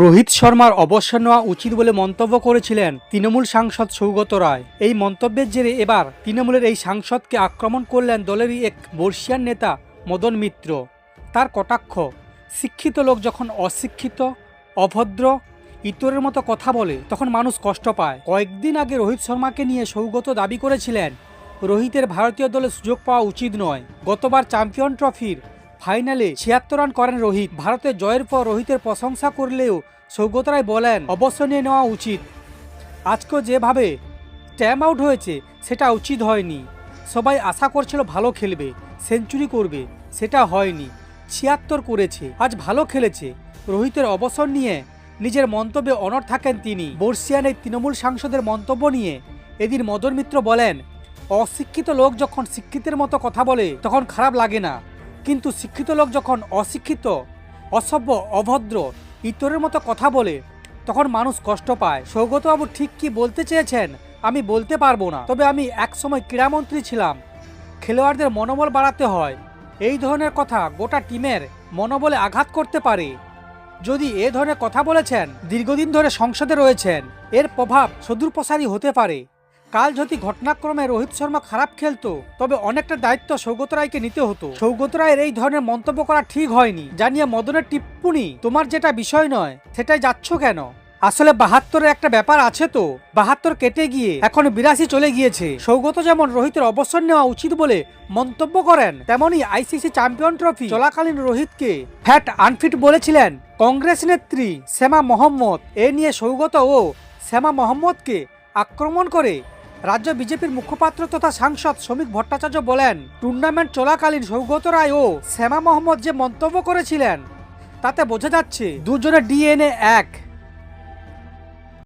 রোহিত শর্মার অবসর নেওয়া উচিত বলে মন্তব্য করেছিলেন তৃণমূল সাংসদ সৌগত রায়। এই মন্তব্যের জেরে এবার তৃণমূলের এই সাংসদকে আক্রমণ করলেন দলেরই এক বর্ষিয়ান নেতা মদন মিত্র। তার কটাক্ষ, শিক্ষিত লোক যখন অশিক্ষিত, অভদ্র, ইতরের মতো কথা বলে তখন মানুষ কষ্ট পায়। কয়েকদিন আগে রোহিত শর্মাকে নিয়ে সৌগত দাবি করেছিলেন রোহিতের ভারতীয় দলে সুযোগ পাওয়া উচিত নয়। গতবার চ্যাম্পিয়ন ট্রফির ফাইনালে ৭৬ রান করেন রোহিত। ভারতের জয়ের পর রোহিতের প্রশংসা করলেও সৌগত রায় বলেন অবসর নিয়ে নেওয়া উচিত। আজকেও যেভাবে টাইম আউট হয়েছে সেটা উচিত হয়নি। সবাই আশা করছিল ভালো খেলবে, সেঞ্চুরি করবে, সেটা হয়নি। ৭৬ করেছে, আজ ভালো খেলেছে। রোহিতের অবসর নিয়ে নিজের মন্তব্যে অনড় থাকেন তিনি। বর্ষিয়ান এই তৃণমূল সাংসদের মন্তব্য নিয়ে এদিন মদন মিত্র বলেন, অশিক্ষিত লোক যখন শিক্ষিতের মতো কথা বলে তখন খারাপ লাগে না, কিন্তু শিক্ষিত লোক যখন অশিক্ষিত, অসভ্য, অভদ্র, ইতরের মতো কথা বলে তখন মানুষ কষ্ট পায়। সৌগতবাবু ঠিক কি বলতে চেয়েছেন আমি বলতে পারবো না, তবে আমি একসময় ক্রীড়ামন্ত্রী ছিলাম। খেলোয়াড়দের মনোবল বাড়াতে হয়। এই ধরনের কথা গোটা টিমের মনোবলে আঘাত করতে পারে। যদি এ ধরনের কথা বলেছেন, দীর্ঘদিন ধরে সংসদে রয়েছেন, এর প্রভাব সুদূরপ্রসারী হতে পারে। কাল যদি ঘটনাক্রমে রোহিত শর্মা খারাপ খেলতো তবে অনেকটা দায়িত্ব সৌগত রায়কে নিতে হতো। সৌগত রায়ের এই ধরনের মন্তব্য করা ঠিক হয়নি। জানিয়ে মদনের টিপ্পনি, তোমার যেটা বিষয় নয় সেটাই যাচ্ছ কেন? আসলে ৭২-এর একটা ব্যাপার আছে তো, ৭২ কেটে গিয়ে এখন ৮২ চলে গিয়েছে। সৌগত যেমন রোহিতের অবসর নেওয়া উচিত বলে মন্তব্য করেন, তেমনি আইসিসি চ্যাম্পিয়ন ট্রফি চলাকালীন রোহিতকে ফ্যাট আনফিট বলেছিলেন কংগ্রেস নেত্রী শ্যামা মহম্মদ। এ নিয়ে সৌগত ও শ্যামা মহম্মদকে আক্রমণ করে রাজ্য বিজেপির মুখপাত্র তথা সাংসদ শ্রমিক ভট্টাচার্য বলেন, টুর্নামেন্ট চলাকালীন সৌগত রায় ও শ্যামা মহম্মদ যে মন্তব্য করেছিলেন তাতে বোঝা যাচ্ছে দুজনের ডিএনএ এক।